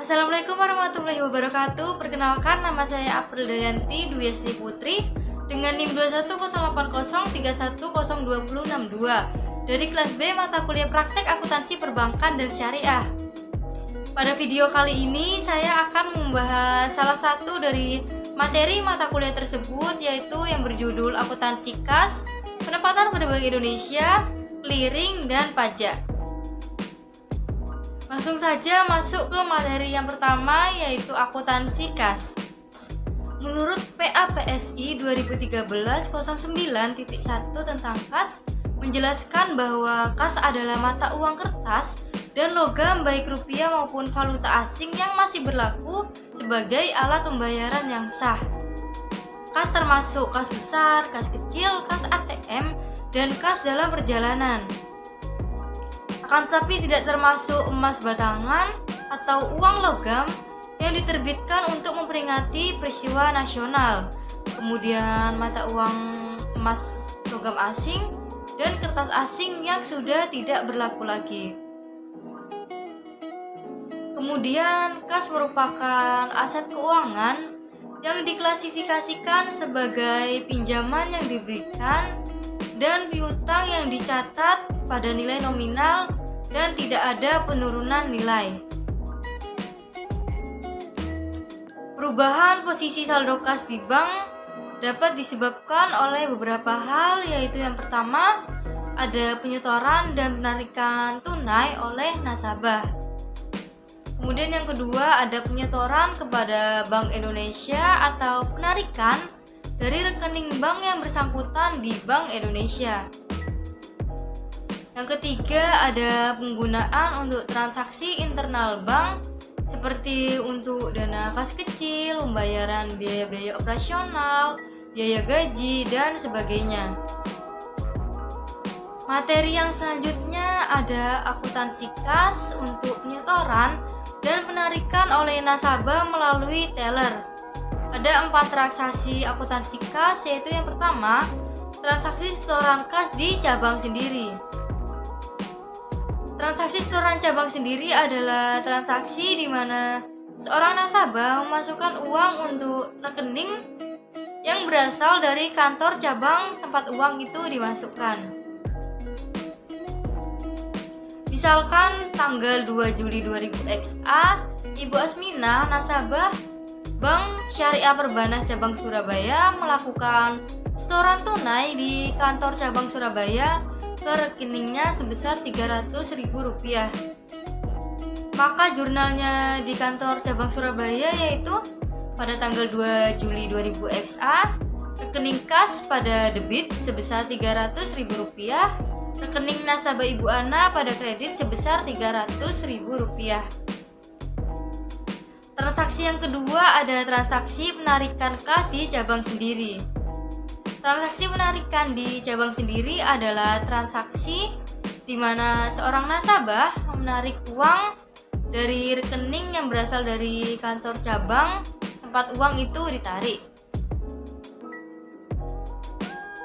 Assalamualaikum warahmatullahi wabarakatuh. Perkenalkan, nama saya April Dayanti Dwi Yasni Putri dengan NIM 210803102062 dari kelas B mata kuliah praktek akuntansi perbankan dan syariah. Pada video kali ini saya akan membahas salah satu dari materi mata kuliah tersebut, yaitu yang berjudul akuntansi kas, penempatan pada Bank Indonesia, clearing, dan pajak. Langsung saja masuk ke materi yang pertama, yaitu akuntansi kas. Menurut PAPSI 2013-09.1 tentang kas, menjelaskan bahwa kas adalah mata uang kertas dan logam baik rupiah maupun valuta asing yang masih berlaku sebagai alat pembayaran yang sah. Kas termasuk kas besar, kas kecil, kas ATM, dan kas dalam perjalanan. Akan tetapi tidak termasuk emas batangan atau uang logam yang diterbitkan untuk memperingati peristiwa nasional, kemudian mata uang emas logam asing dan kertas asing yang sudah tidak berlaku lagi. Kemudian kas merupakan aset keuangan yang diklasifikasikan sebagai pinjaman yang diberikan dan piutang yang dicatat pada nilai nominal dan tidak ada penurunan nilai. Perubahan posisi saldo kas di bank dapat disebabkan oleh beberapa hal, yaitu yang pertama, ada penyetoran dan penarikan tunai oleh nasabah. Kemudian yang kedua, ada penyetoran kepada Bank Indonesia atau penarikan dari rekening bank yang bersangkutan di Bank Indonesia. Yang ketiga, ada penggunaan untuk transaksi internal bank seperti untuk dana kas kecil, pembayaran biaya-biaya operasional, biaya gaji, dan sebagainya. Materi yang selanjutnya ada akuntansi kas untuk penyetoran dan penarikan oleh nasabah melalui teller. Ada 4 transaksi akuntansi kas, yaitu yang pertama, transaksi setoran kas di cabang sendiri. Transaksi setoran cabang sendiri adalah transaksi di mana seorang nasabah memasukkan uang untuk rekening yang berasal dari kantor cabang tempat uang itu dimasukkan. Misalkan tanggal 2 Juli 2000 XA, Ibu Asmina, nasabah Bank Syariah Perbanas cabang Surabaya, melakukan setoran tunai di kantor cabang Surabaya ke rekeningnya sebesar Rp300.000. Maka jurnalnya di kantor cabang Surabaya yaitu pada tanggal 2 Juli 2000 XA, rekening kas pada debit sebesar Rp300.000, rekening nasabah Ibu Ana pada kredit sebesar Rp300.000. Transaksi yang kedua ada transaksi penarikan kas di cabang sendiri. Transaksi penarikan di cabang sendiri adalah transaksi di mana seorang nasabah menarik uang dari rekening yang berasal dari kantor cabang tempat uang itu ditarik.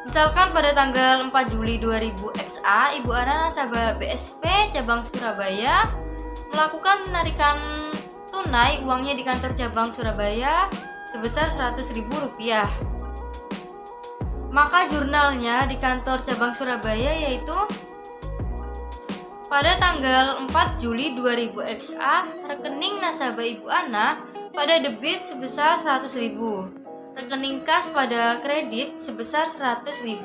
Misalkan pada tanggal 4 Juli 2000 XA, Ibu Ana, nasabah BSP cabang Surabaya, melakukan penarikan tunai uangnya di kantor cabang Surabaya sebesar Rp100.000. Maka jurnalnya di kantor cabang Surabaya yaitu pada tanggal 4 Juli 2000 XA, rekening nasabah Ibu Ana pada debit sebesar Rp100.000, rekening kas pada kredit sebesar Rp100.000.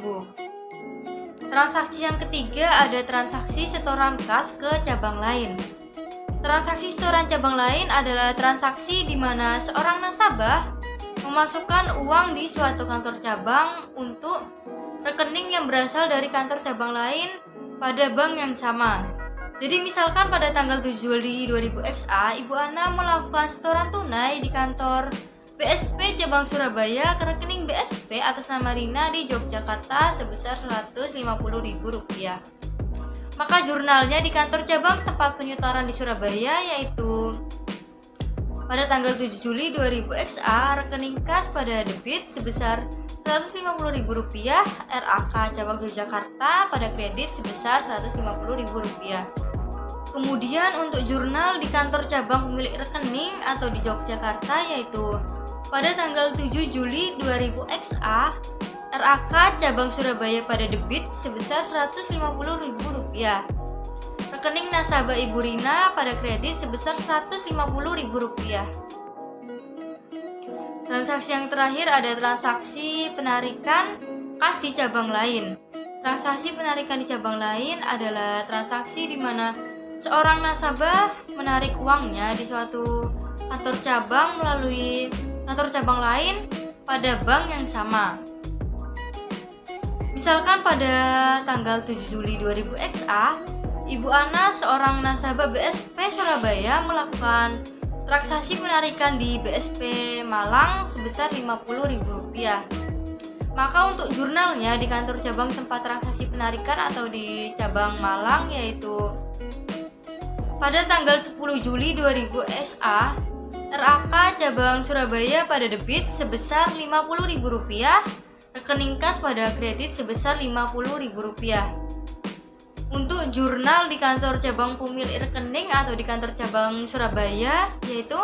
Transaksi yang ketiga ada transaksi setoran kas ke cabang lain. Transaksi setoran cabang lain adalah transaksi di mana seorang nasabah memasukkan uang di suatu kantor cabang untuk rekening yang berasal dari kantor cabang lain pada bank yang sama. Jadi misalkan pada tanggal 7 Juli 2000 XA, Ibu Ana melakukan setoran tunai di kantor BSP cabang Surabaya ke rekening BSP atas nama Rina di Yogyakarta sebesar Rp150.000. Maka jurnalnya di kantor cabang tempat penyetoran di Surabaya yaitu pada tanggal 7 Juli 2000 XA, rekening kas pada debit sebesar Rp150.000, RAK cabang Yogyakarta pada kredit sebesar Rp150.000. Kemudian untuk jurnal di kantor cabang pemilik rekening atau di Yogyakarta, yaitu pada tanggal 7 Juli 2000 XA, RAK cabang Surabaya pada debit sebesar Rp150.000. Rekening nasabah Ibu Rina pada kredit sebesar Rp150.000. Transaksi yang terakhir ada transaksi penarikan kas di cabang lain. Transaksi penarikan di cabang lain adalah transaksi di mana seorang nasabah menarik uangnya di suatu kantor cabang melalui kantor cabang lain pada bank yang sama. Misalkan pada tanggal 7 Juli 2000 XA, Ibu Ana, seorang nasabah BSP Surabaya, melakukan transaksi penarikan di BSP Malang sebesar Rp50.000. Maka untuk jurnalnya di kantor cabang tempat transaksi penarikan atau di cabang Malang, yaitu pada tanggal 10 Juli 2000 SA, RAK cabang Surabaya pada debit sebesar Rp50.000, rekening kas pada kredit sebesar Rp50.000. Untuk jurnal di kantor cabang pemilik rekening atau di kantor cabang Surabaya, yaitu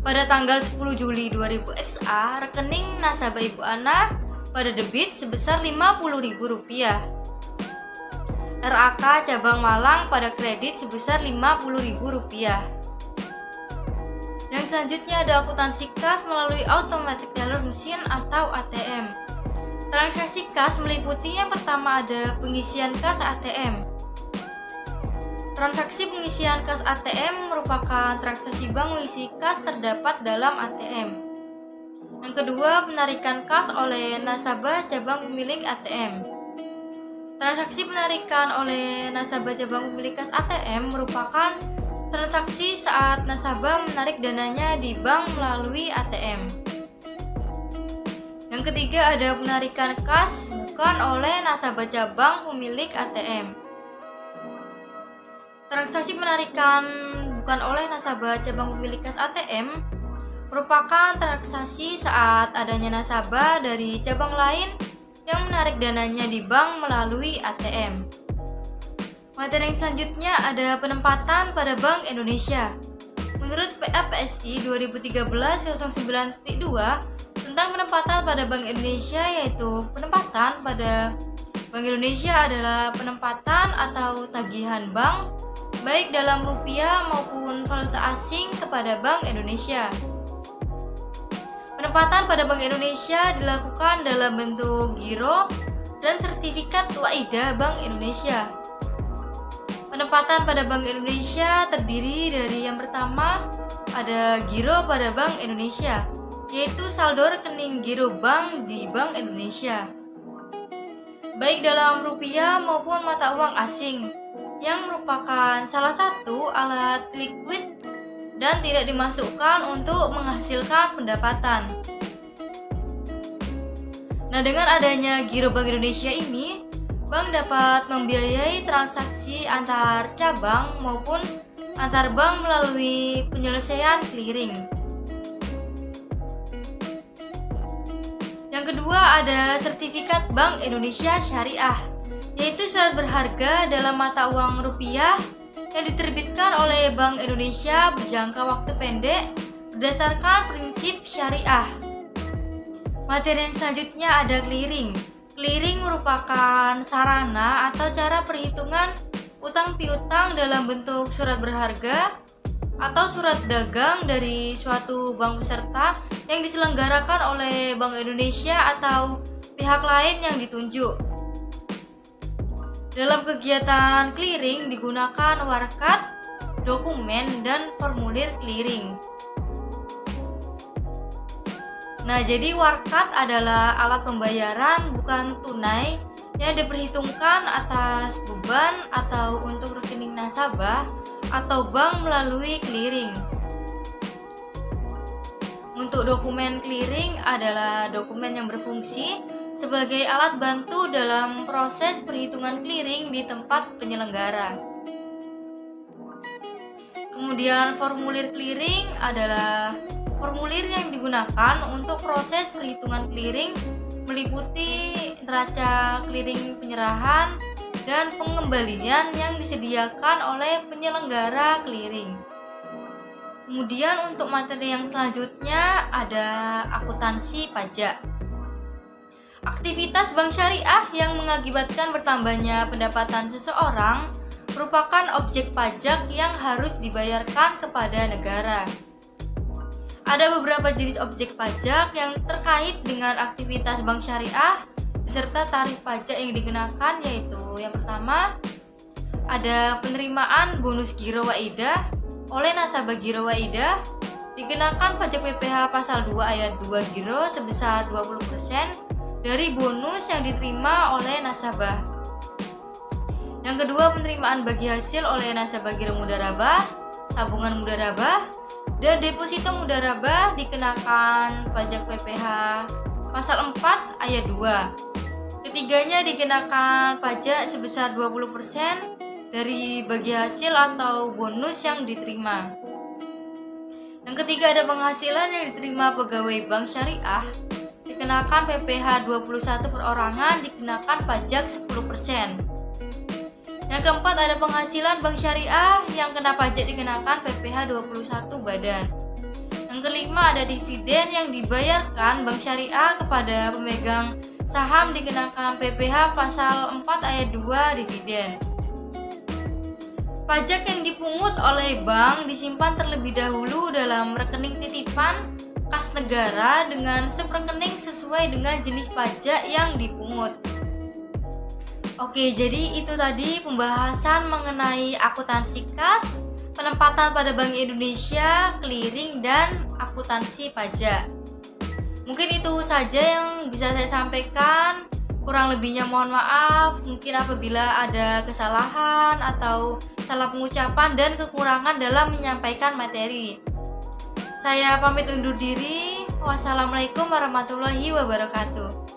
pada tanggal 10 Juli 2000 XA, rekening nasabah Ibu Ana pada debit sebesar Rp50.000. RAK cabang Malang pada kredit sebesar Rp50.000. Yang selanjutnya ada akuntansi kas melalui automatic teller machine atau ATM. Transaksi kas meliputi yang pertama ada pengisian kas ATM. Transaksi pengisian kas ATM merupakan transaksi bank mengisi kas terdapat dalam ATM. Yang kedua, penarikan kas oleh nasabah cabang pemilik ATM. Transaksi penarikan oleh nasabah cabang pemilik kas ATM merupakan transaksi saat nasabah menarik dananya di bank melalui ATM. Yang ketiga ada penarikan kas bukan oleh nasabah cabang pemilik ATM. Transaksi penarikan bukan oleh nasabah cabang pemilik kas ATM merupakan transaksi saat adanya nasabah dari cabang lain yang menarik dananya di bank melalui ATM. Materi yang selanjutnya ada penempatan pada Bank Indonesia. Menurut PAPSI 2013-09.2 tentang penempatan pada Bank Indonesia, yaitu penempatan pada Bank Indonesia adalah penempatan atau tagihan bank baik dalam rupiah maupun valuta asing kepada Bank Indonesia. Penempatan pada Bank Indonesia dilakukan dalam bentuk giro dan sertifikat waidah Bank Indonesia. Penempatan pada Bank Indonesia terdiri dari yang pertama ada giro pada Bank Indonesia, yaitu saldo rekening giro bank di Bank Indonesia, baik dalam rupiah maupun mata uang asing, yang merupakan salah satu alat liquid dan tidak dimasukkan untuk menghasilkan pendapatan. Nah, dengan adanya giro Bank Indonesia ini, bank dapat membiayai transaksi antar cabang maupun antar bank melalui penyelesaian clearing. Yang kedua ada sertifikat Bank Indonesia Syariah, yaitu surat berharga dalam mata uang rupiah yang diterbitkan oleh Bank Indonesia berjangka waktu pendek berdasarkan prinsip syariah. Materi yang selanjutnya ada clearing. Clearing merupakan sarana atau cara perhitungan utang piutang dalam bentuk surat berharga atau surat dagang dari suatu bank peserta yang diselenggarakan oleh Bank Indonesia atau pihak lain yang ditunjuk. Dalam kegiatan clearing digunakan warkat, dokumen, dan formulir clearing. Nah, jadi warkat adalah alat pembayaran bukan tunai yang diperhitungkan atas beban atau untuk rekening nasabah atau bank melalui clearing. Untuk dokumen clearing adalah dokumen yang berfungsi sebagai alat bantu dalam proses perhitungan clearing di tempat penyelenggara. Kemudian formulir clearing adalah formulir yang digunakan untuk proses perhitungan clearing, meliputi neraca clearing penyerahan, dan pengembalian yang disediakan oleh penyelenggara clearing. Kemudian untuk materi yang selanjutnya ada akuntansi pajak. Aktivitas bank syariah yang mengakibatkan bertambahnya pendapatan seseorang merupakan objek pajak yang harus dibayarkan kepada negara. Ada beberapa jenis objek pajak yang terkait dengan aktivitas bank syariah beserta tarif pajak yang dikenakan, yaitu yang pertama ada penerimaan bonus giro waidah oleh nasabah giro waidah, dikenakan pajak PPh pasal 2 ayat 2 giro sebesar 20% dari bonus yang diterima oleh nasabah. Yang kedua, penerimaan bagi hasil oleh nasabah giro mudharabah, tabungan mudharabah, dan deposito mudharabah, dikenakan pajak PPh pasal 4 ayat 2. Ketiganya dikenakan pajak sebesar 20% dari bagi hasil atau bonus yang diterima. Yang ketiga, ada penghasilan yang diterima pegawai bank syariah, dikenakan PPh 21 perorangan, dikenakan pajak 10%. Yang keempat, ada penghasilan bank syariah yang kena pajak, dikenakan PPh 21 badan. Yang kelima, ada dividen yang dibayarkan bank syariah kepada pemegang saham, dikenakan PPh pasal 4 ayat 2 dividen. Pajak yang dipungut oleh bank disimpan terlebih dahulu dalam rekening titipan kas negara dengan subrekening sesuai dengan jenis pajak yang dipungut. Oke, jadi itu tadi pembahasan mengenai akuntansi kas, penempatan pada Bank Indonesia, clearing, dan akuntansi pajak. Mungkin itu saja yang bisa saya sampaikan. Kurang lebihnya mohon maaf, mungkin apabila ada kesalahan atau salah pengucapan dan kekurangan dalam menyampaikan materi. Saya pamit undur diri. Wassalamualaikum warahmatullahi wabarakatuh.